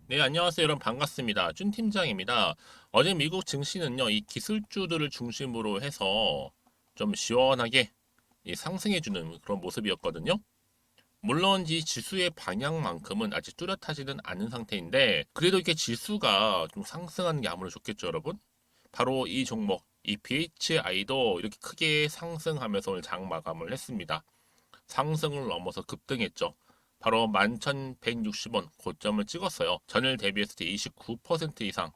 네, 안녕하세요. 여러분 반갑습니다. 준 팀장입니다. 어제 미국 증시는요, 이 기술주들을 중심으로 해서 좀 시원하게 상승해주는 그런 모습이었거든요. 물론 이 지수의 방향만큼은 아직 뚜렷하지는 않은 상태인데, 그래도 이렇게 지수가 좀 상승하는 게 아무래도 좋겠죠, 여러분? 바로 이 종목, 이 BHI도 이렇게 크게 상승하면서 오늘 장 마감을 했습니다. 상승을 넘어서 급등했죠. 바로 11,160원 고점을 찍었어요. 전일 대비했을 때 29% 이상,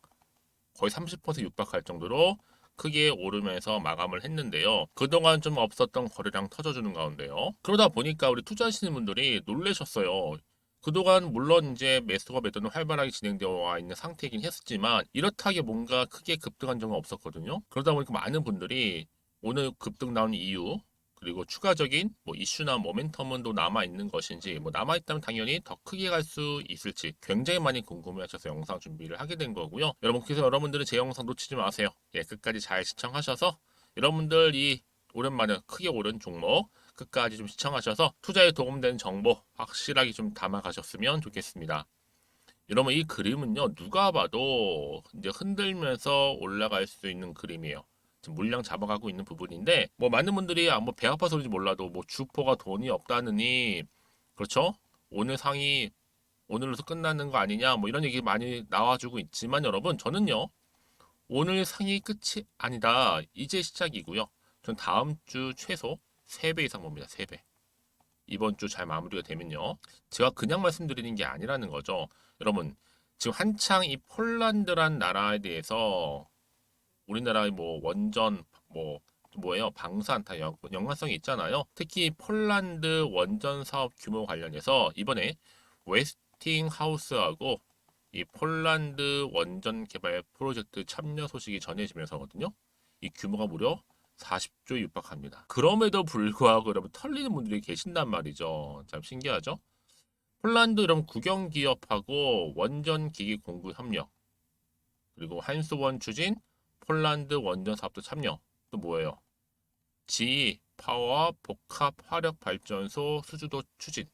거의 30% 육박할 정도로 크게 오르면서 마감을 했는데요. 그동안 좀 없었던 거래량 터져주는 가운데요. 그러다 보니까 우리 투자하시는 분들이 놀라셨어요. 그동안 물론 이제 매수가 매도는 활발하게 진행되어 와 있는 상태이긴 했었지만 이렇다게 뭔가 크게 급등한 적은 없었거든요. 그러다 보니까 많은 분들이 오늘 급등 나온 이유, 그리고 추가적인 뭐 이슈나 모멘텀은 또 남아 있는 것인지, 뭐 남아 있다면 당연히 더 크게 갈 수 있을지 굉장히 많이 궁금해하셔서 영상 준비를 하게 된 거고요. 여러분께서 여러분들은 제 영상 놓치지 마세요. 예, 끝까지 잘 시청하셔서 여러분들이 오랜만에 크게 오른 종목 끝까지 좀 시청하셔서 투자에 도움되는 정보 확실하게 좀 담아가셨으면 좋겠습니다. 여러분 이 그림은요 누가 봐도 이제 흔들면서 올라갈 수 있는 그림이에요. 지금 물량 잡아가고 있는 부분인데 뭐 많은 분들이 뭐 배 아파서 그런지 몰라도 뭐 주포가 돈이 없다느니 그렇죠? 오늘 상이 오늘로서 끝나는 거 아니냐 뭐 이런 얘기 많이 나와주고 있지만 여러분 저는요 오늘 상이 끝이 아니다. 이제 시작이고요. 전 다음 주 최소 3배 이상 봅니다. 3배. 이번 주 잘 마무리가 되면요. 제가 그냥 말씀드리는 게 아니라는 거죠. 여러분, 지금 한창 이 폴란드란 나라에 대해서 우리나라의 뭐 원전, 뭐, 뭐예요? 방산 다 연관성이 있잖아요. 특히 폴란드 원전 사업 규모 관련해서 이번에 웨스팅하우스하고 이 폴란드 원전 개발 프로젝트 참여 소식이 전해지면서거든요. 이 규모가 무려 40조에 육박합니다. 그럼에도 불구하고 여러분 털리는 분들이 계신단 말이죠. 참 신기하죠? 폴란드 이런 국영 기업하고 원전 기기 공구 협력, 그리고 한수원 추진, 폴란드 원전 사업도 참여. 또 뭐예요? 지 파워 복합 화력 발전소 수주도 추진.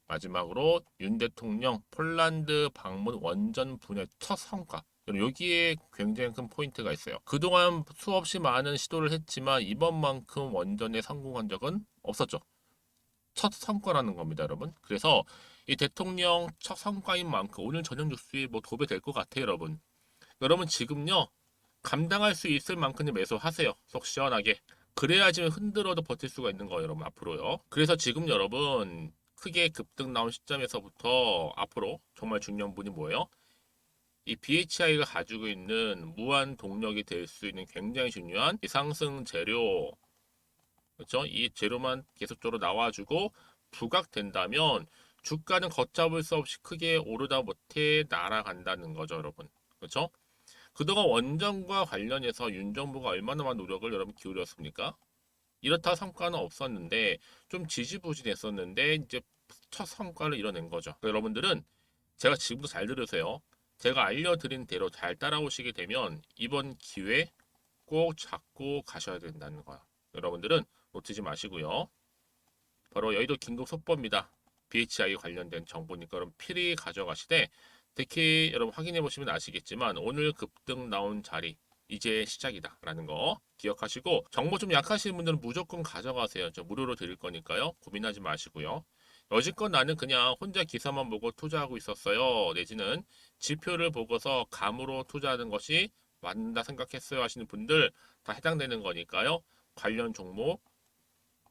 마지막으로 윤 대통령 폴란드 방문 원전 분야 첫 성과. 여기에 굉장히 큰 포인트가 있어요. 그동안 수없이 많은 시도를 했지만 이번만큼 원전에 성공한 적은 없었죠. 첫 성과라는 겁니다, 여러분. 그래서 이 대통령 첫 성과인 만큼 오늘 저녁 뉴스에 뭐 도배될 것 같아요, 여러분. 여러분 지금요 감당할 수 있을 만큼의 매수하세요. 속 시원하게. 그래야지 흔들어도 버틸 수가 있는 거예요, 여러분. 앞으로요. 그래서 지금 여러분 크게 급등 나온 시점에서부터 앞으로 정말 중요한 분이 뭐예요? 이 BHI가 가지고 있는 무한 동력이 될 수 있는 굉장히 중요한 이 상승 재료, 그렇죠? 이 재료만 계속적으로 나와주고 부각된다면 주가는 걷잡을 수 없이 크게 오르다 못해 날아간다는 거죠, 여러분. 그렇죠? 그동안 원전과 관련해서 윤 정부가 얼마나 많은 노력을 여러분 기울였습니까? 이렇다 성과는 없었는데 좀 지지부진했었는데 이제 첫 성과를 이뤄낸 거죠. 여러분들은 제가 지금부터 잘 들으세요. 제가 알려드린 대로 잘 따라오시게 되면 이번 기회 꼭 잡고 가셔야 된다는 거야. 여러분들은 놓치지 마시고요. 바로 여의도 긴급 속보입니다. BHI 관련된 정보니까 여러분 필히 가져가시되 특히 여러분 확인해 보시면 아시겠지만 오늘 급등 나온 자리 이제 시작이다 라는 거 기억하시고 정보 좀 약하신 분들은 무조건 가져가세요. 저 무료로 드릴 거니까요. 고민하지 마시고요. 여지껏 나는 그냥 혼자 기사만 보고 투자하고 있었어요. 내지는 지표를 보고서 감으로 투자하는 것이 맞는다 생각했어요 하시는 분들 다 해당되는 거니까요. 관련 종목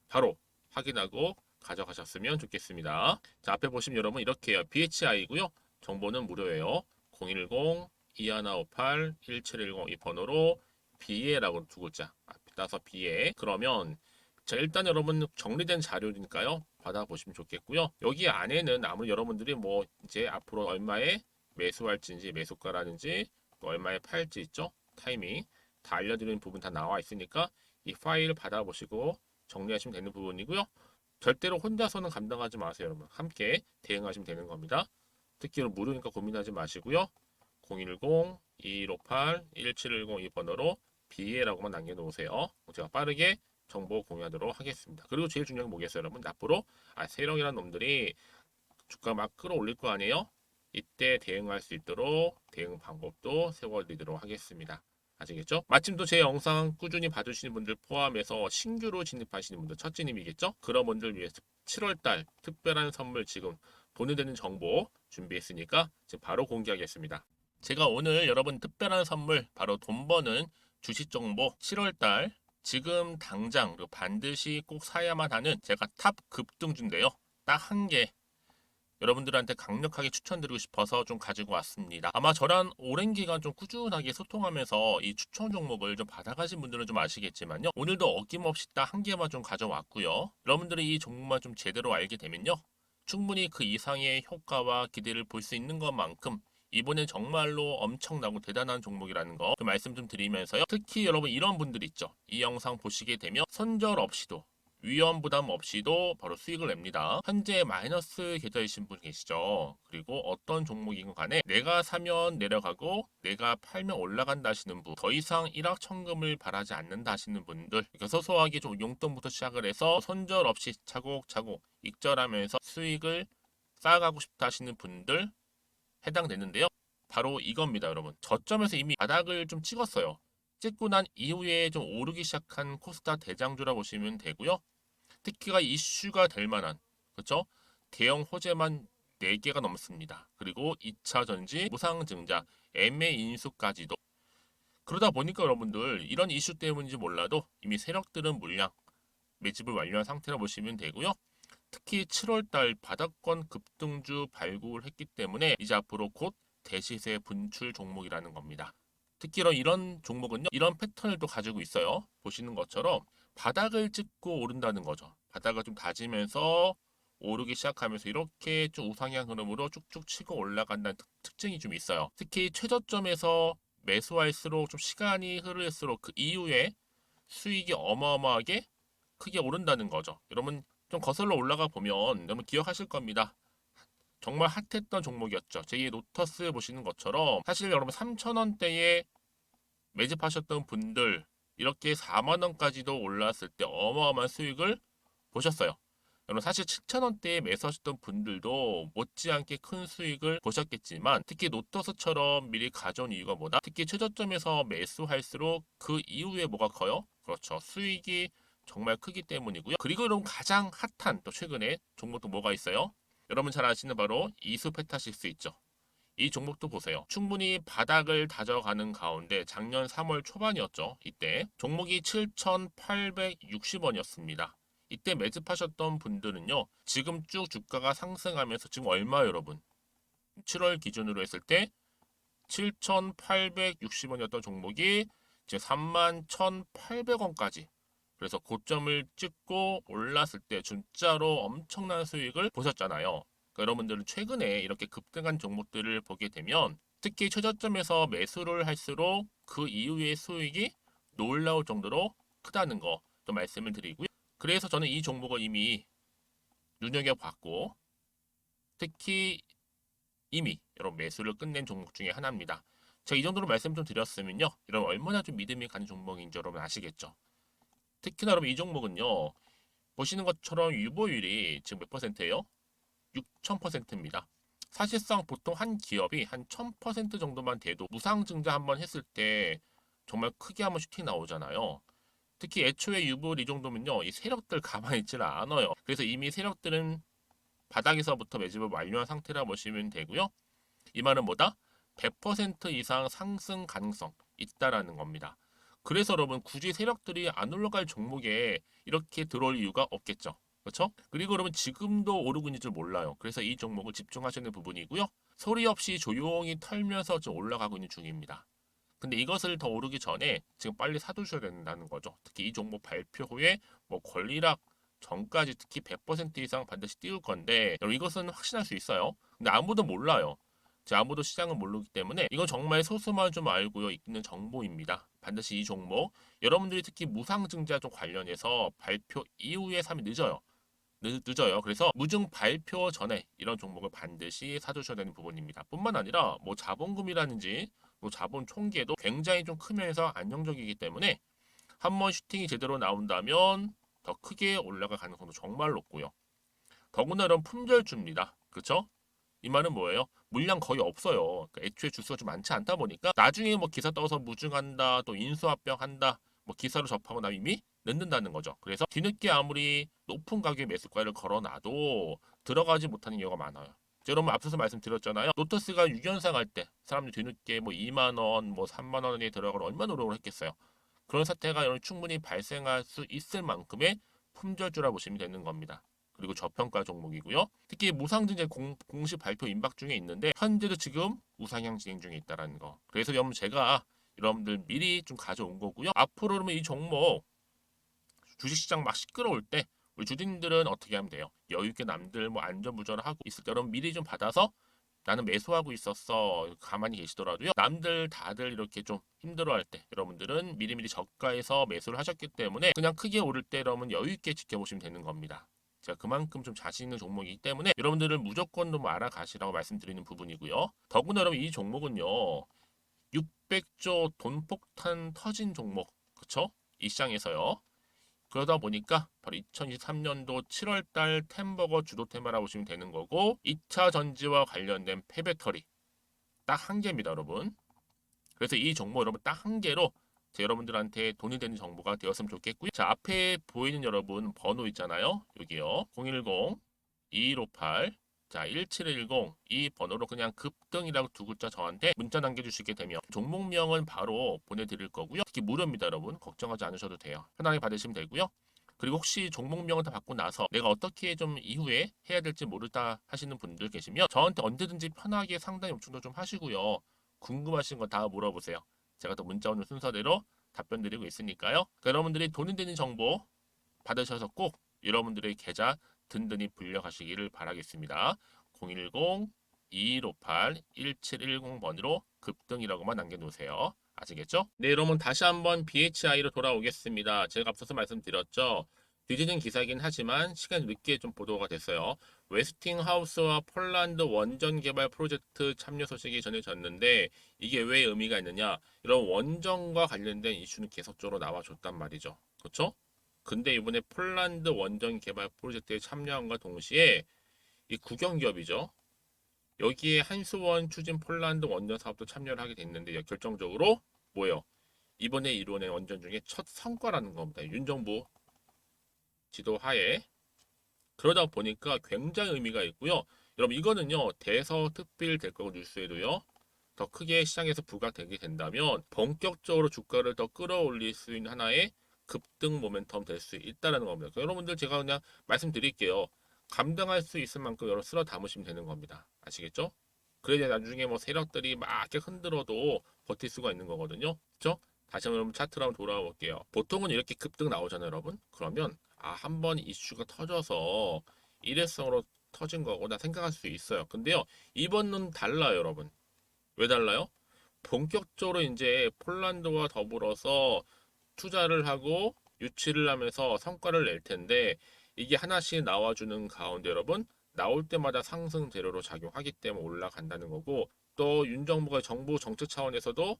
바로 확인하고 가져가셨으면 좋겠습니다. 자, 앞에 보시면 여러분 이렇게요. BHI고요. 정보는 무료예요. 010-2158-1710 이 번호로 BA라고 두 글자 앞에 따서 BA. 그러면 자, 일단 여러분 정리된 자료니까요. 받아보시면 좋겠고요. 여기 안에는 아무리 여러분들이 뭐 이제 앞으로 얼마에 매수할지인지 매수가라든지 또 얼마에 팔지 있죠? 타이밍 다 알려드리는 부분 다 나와 있으니까 이 파일 받아보시고 정리하시면 되는 부분이고요. 절대로 혼자서는 감당하지 마세요, 여러분. 함께 대응하시면 되는 겁니다. 특히 무료니까 고민하지 마시고요. 010-2158-1710 이 번호로 BA라고만 남겨놓으세요. 제가 빠르게 정보 공유하도록 하겠습니다. 그리고 제일 중요한 게 뭐겠어요, 여러분? 앞으로 세력이라는 놈들이 주가 막 끌어올릴 거 아니에요? 이때 대응할 수 있도록 대응 방법도 세워드리도록 하겠습니다. 아시겠죠? 마침 또 제 영상 꾸준히 봐주시는 분들 포함해서 신규로 진입하시는 분들, 첫째님이겠죠? 그런 분들 위해서 7월달 특별한 선물 지금 돈이 되는 정보 준비했으니까 지금 바로 공개하겠습니다. 제가 오늘 여러분 특별한 선물 바로 돈 버는 주식 정보 7월달 지금 당장 그리고 반드시 꼭 사야만 하는 제가 탑 급등주인데요. 딱 한 개 여러분들한테 강력하게 추천드리고 싶어서 좀 가지고 왔습니다. 아마 저랑 오랜 기간 좀 꾸준하게 소통하면서 이 추천 종목을 좀 받아가신 분들은 좀 아시겠지만요. 오늘도 어김없이 딱 한 개만 좀 가져왔고요. 여러분들이 이 종목만 좀 제대로 알게 되면요. 충분히 그 이상의 효과와 기대를 볼 수 있는 것만큼 이번엔 정말로 엄청나고 대단한 종목이라는 거 말씀 좀 드리면서요. 특히 여러분 이런 분들 있죠. 이 영상 보시게 되면 손절 없이도 위험 부담 없이도 바로 수익을 냅니다. 현재 마이너스 계좌이신 분 계시죠? 그리고 어떤 종목이건 간에 내가 사면 내려가고 내가 팔면 올라간다 하시는 분, 더 이상 일확천금을 바라지 않는다 하시는 분들, 그러니까 소소하게 좀 용돈부터 시작을 해서 손절 없이 차곡차곡 익절하면서 수익을 쌓아가고 싶다 하시는 분들 해당되는데요. 바로 이겁니다, 여러분. 저점에서 이미 바닥을 좀 찍었어요. 찍고 난 이후에 좀 오르기 시작한 코스닥 대장주라 보시면 되고요. 특히가 이슈가 될 만한 그렇죠? 대형 호재만 4개가 넘습니다. 그리고 2차 전지, 무상증자, MA 인수까지도. 그러다 보니까 여러분들 이런 이슈 때문인지 몰라도 이미 세력들은 물량 매집을 완료한 상태라 보시면 되고요. 특히 7월달 바닥권 급등주 발굴을 했기 때문에 이제 앞으로 곧 대시세 분출 종목이라는 겁니다. 특히 이런 종목은요, 이런 패턴을 또 가지고 있어요. 보시는 것처럼 바닥을 찍고 오른다는 거죠. 바닥을 좀 다지면서 오르기 시작하면서 이렇게 좀 우상향 흐름으로 쭉쭉 치고 올라간다는 특징이 좀 있어요. 특히 최저점에서 매수할수록 좀 시간이 흐를수록 그 이후에 수익이 어마어마하게 크게 오른다는 거죠. 여러분 좀 거슬러 올라가 보면 여러분 기억하실 겁니다. 정말 핫했던 종목이었죠. 제2의 노터스 보시는 것처럼 사실 여러분 3,000원대에 매집하셨던 분들 이렇게 4만 원까지도 올랐을 때 어마어마한 수익을 보셨어요. 여러분 사실 7,000원대에 매수하셨던 분들도 못지않게 큰 수익을 보셨겠지만 특히 노터스처럼 미리 가져온 이유가 뭐다? 특히 최저점에서 매수할수록 그 이후에 뭐가 커요? 그렇죠. 수익이 정말 크기 때문이고요. 그리고 여러분 가장 핫한 또 최근에 종목도 뭐가 있어요? 여러분 잘 아시는 바로 이수페타시스 있죠. 이 종목도 보세요. 충분히 바닥을 다져가는 가운데 작년 3월 초반이었죠. 이때 종목이 7,860원이었습니다. 이때 매집하셨던 분들은요. 지금 쭉 주가가 상승하면서 지금 얼마 여러분? 7월 기준으로 했을 때 7,860원이었던 종목이 이제 31,800원까지 그래서 고점을 찍고 올랐을 때 진짜로 엄청난 수익을 보셨잖아요. 그러니까 여러분들은 최근에 이렇게 급등한 종목들을 보게 되면 특히 최저점에서 매수를 할수록 그 이후의 수익이 놀라울 정도로 크다는 거 또 말씀을 드리고요. 그래서 저는 이 종목을 이미 눈여겨봤고 특히 이미 여러분 매수를 끝낸 종목 중에 하나입니다. 제가 이 정도로 말씀 좀 드렸으면요. 이런 얼마나 좀 믿음이 가는 종목인지 여러분 아시겠죠? 특히나 여러분 이 종목은요. 보시는 것처럼 유보율이 지금 몇 퍼센트예요? 6,000%입니다. 사실상 보통 한 기업이 한 1,000% 정도만 돼도 무상증자 한번 했을 때 정말 크게 한번 슈팅 나오잖아요. 특히 애초에 유보율 이 정도면요. 이 세력들 가만히 있지는 않아요. 그래서 이미 세력들은 바닥에서부터 매집을 완료한 상태라 보시면 되고요. 이 말은 뭐다? 100% 이상 상승 가능성 있다라는 겁니다. 그래서 여러분 굳이 세력들이 안 올라갈 종목에 이렇게 들어올 이유가 없겠죠. 그렇죠? 그리고 여러분 지금도 오르고 있는 줄 몰라요. 그래서 이 종목을 집중하시는 부분이고요. 소리 없이 조용히 털면서 좀 올라가고 있는 중입니다. 근데 이것을 더 오르기 전에 지금 빨리 사두셔야 된다는 거죠. 특히 이 종목 발표 후에 뭐 권리락 전까지 특히 100% 이상 반드시 띄울 건데 여러분 이것은 확신할 수 있어요. 근데 아무도 몰라요. 아무도 시장을 모르기 때문에 이건 정말 소수만 좀 알고 있는 정보입니다. 반드시 이 종목 여러분들이 특히 무상증자 쪽 관련해서 발표 이후에 사면 늦어요. 늦어요. 그래서 무증 발표 전에 이런 종목을 반드시 사두셔야 되는 부분입니다. 뿐만 아니라 뭐 자본금이라든지 뭐 자본 총계도 굉장히 좀 크면서 안정적이기 때문에 한번 슈팅이 제대로 나온다면 더 크게 올라갈 가능성도 정말 높고요. 더구나 이런 품절주입니다. 그렇죠? 이 말은 뭐예요? 물량 거의 없어요. 그러니까 애초에 주수가 좀 많지 않다 보니까 나중에 뭐 기사 떠서 무증한다, 또 인수합병한다, 뭐 기사로 접하고 나면 이미 늦는다는 거죠. 그래서 뒤늦게 아무리 높은 가격의 매수가를 걸어놔도 들어가지 못하는 경우가 많아요. 여러분 앞서서 말씀드렸잖아요. 로터스가 6연상 할 때 사람들이 뒤늦게 뭐 2만 원, 뭐 3만 원에 들어가러 얼마나 노력을 했겠어요. 그런 사태가 여러분 충분히 발생할 수 있을 만큼의 품절주라 보시면 되는 겁니다. 그리고 저평가 종목이고요. 특히 무상증자 공식 발표 임박 중에 있는데 현재도 지금 우상향 진행 중에 있다는 거. 그래서 여러분 제가 여러분들 미리 좀 가져온 거고요. 앞으로 그러면 이 종목 주식시장 막 시끄러울 때 우리 주주님들은 어떻게 하면 돼요? 여유 있게 남들 뭐 안전부전을 하고 있을 때 여러분 미리 좀 받아서 나는 매수하고 있었어. 가만히 계시더라도요. 남들 다들 이렇게 좀 힘들어할 때 여러분들은 미리미리 저가에서 매수를 하셨기 때문에 그냥 크게 오를 때 여러분 여유 있게 지켜보시면 되는 겁니다. 제가 그만큼 좀 자신 있는 종목이기 때문에 여러분들은 무조건 좀 알아가시라고 말씀드리는 부분이고요. 더구나 여러분 이 종목은요. 600조 돈폭탄 터진 종목. 그쵸? 이 시장에서요. 그러다 보니까 바로 2023년도 7월달 템버거 주도 테마라고 보시면 되는 거고 2차 전지와 관련된 폐배터리 딱 한 개입니다, 여러분. 그래서 이 정보 여러분 딱 한 개로 여러분들한테 돈이 되는 정보가 되었으면 좋겠고요. 자, 앞에 보이는 여러분 번호 있잖아요. 여기요. 010-2158 자, 1710 이 번호로 그냥 급등이라고 두 글자 저한테 문자 남겨주시게 되면 종목명은 바로 보내드릴 거고요. 특히 무료입니다, 여러분. 걱정하지 않으셔도 돼요. 편하게 받으시면 되고요. 그리고 혹시 종목명을 다 받고 나서 내가 어떻게 좀 이후에 해야 될지 모르다 하시는 분들 계시면 저한테 언제든지 편하게 상담 요청도 좀 하시고요. 궁금하신 거 다 물어보세요. 제가 또 문자 오는 순서대로 답변 드리고 있으니까요. 그러니까 여러분들이 돈이 되는 정보 받으셔서 꼭 여러분들의 계좌 든든히 불려가시기를 바라겠습니다. 010-2158-1710번으로 급등이라고만 남겨놓으세요. 아시겠죠? 네, 여러분 다시 한번 BHI로 돌아오겠습니다. 제가 앞서서 말씀드렸죠. 뒤지는 기사이긴 하지만 시간 늦게 좀 보도가 됐어요. 웨스팅하우스와 폴란드 원전 개발 프로젝트 참여 소식이 전해졌는데 이게 왜 의미가 있느냐? 이런 원전과 관련된 이슈는 계속적으로 나와줬단 말이죠. 그렇죠? 근데 이번에 폴란드 원전 개발 프로젝트에 참여함과 동시에 이 국영기업이죠. 여기에 한수원 추진 폴란드 원전 사업도 참여를 하게 됐는데 결정적으로 뭐예요? 이번에 이뤄낸 원전 중에 첫 성과라는 겁니다. 윤 정부 지도하에 그러다 보니까 굉장히 의미가 있고요. 여러분 이거는요 대서특필 될 거고 뉴스에도요 더 크게 시장에서 부각되게 된다면 본격적으로 주가를 더 끌어올릴 수 있는 하나의 급등 모멘텀 될 수 있다는 겁니다. 그러니까 여러분들 제가 그냥 말씀드릴게요. 감당할 수 있을 만큼 여러 쓸어 담으시면 되는 겁니다. 아시겠죠? 그래야 나중에 뭐 세력들이 막 이렇게 흔들어도 버틸 수가 있는 거거든요. 그렇죠? 다시 한번 차트로 한번 돌아와 볼게요. 보통은 이렇게 급등 나오잖아요, 여러분. 그러면 한번 이슈가 터져서 일회성으로 터진 거구나 생각할 수 있어요. 근데요, 이번은 달라요, 여러분. 왜 달라요? 본격적으로 이제 폴란드와 더불어서 투자를 하고 유치를 하면서 성과를 낼 텐데 이게 하나씩 나와주는 가운데 여러분 나올 때마다 상승 재료로 작용하기 때문에 올라간다는 거고 또 윤 정부가 정부 정책 차원에서도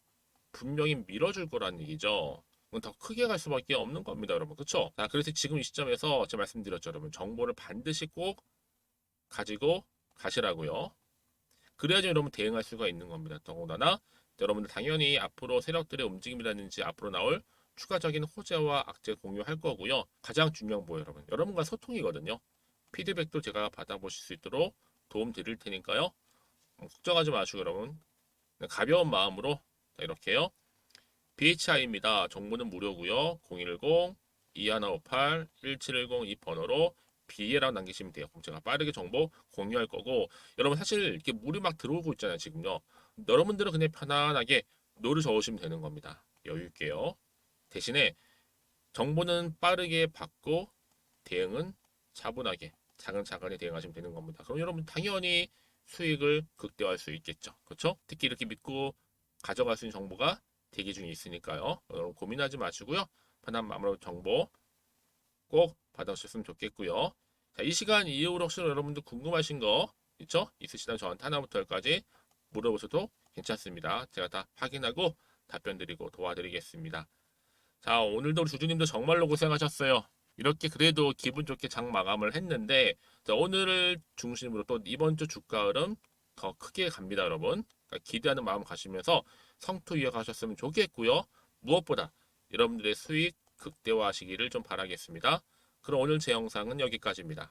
분명히 밀어줄 거라는 얘기죠. 더 크게 갈 수밖에 없는 겁니다, 여러분. 그렇죠? 자, 그래서 지금 이 시점에서 제가 말씀드렸죠, 여러분. 정보를 반드시 꼭 가지고 가시라고요. 그래야지 여러분 대응할 수가 있는 겁니다. 더군다나 여러분들 당연히 앞으로 세력들의 움직임이라든지 앞으로 나올 추가적인 호재와 악재 공유할 거고요. 가장 중요한 뭐예요, 여러분? 여러분과 소통이거든요. 피드백도 제가 받아보실 수 있도록 도움 드릴 테니까요. 걱정하지 마시고 여러분 가벼운 마음으로 이렇게요. BHI입니다. 정보는 무료고요. 010-2158-1710 이 번호로 BA라고 남기시면 돼요. 그럼 제가 빠르게 정보 공유할 거고 여러분 사실 이렇게 물이 막 들어오고 있잖아요. 지금요. 여러분들은 그냥 편안하게 노를 저으시면 되는 겁니다. 여유 있게요. 대신에 정보는 빠르게 받고 대응은 차분하게 차근차근히 대응하시면 되는 겁니다. 그럼 여러분 당연히 수익을 극대화할 수 있겠죠. 그렇죠? 특히 이렇게 믿고 가져갈 수 있는 정보가 대기 중에 있으니까요. 여러분 고민하지 마시고요. 편한 마음으로 정보 꼭 받아주셨으면 좋겠고요. 자, 이 시간 이후로 혹시 여러분들 궁금하신 거 있죠? 있으시다면 저한테 하나부터 열까지 물어보셔도 괜찮습니다. 제가 다 확인하고 답변 드리고 도와드리겠습니다. 자, 오늘도 우리 주주님도 정말로 고생하셨어요. 이렇게 그래도 기분 좋게 장 마감을 했는데 자, 오늘을 중심으로 또 이번 주 주가 흐름 더 크게 갑니다, 여러분. 그러니까 기대하는 마음 가시면서 성투 이어가셨으면 좋겠고요. 무엇보다 여러분들의 수익 극대화하시기를 좀 바라겠습니다. 그럼 오늘 제 영상은 여기까지입니다.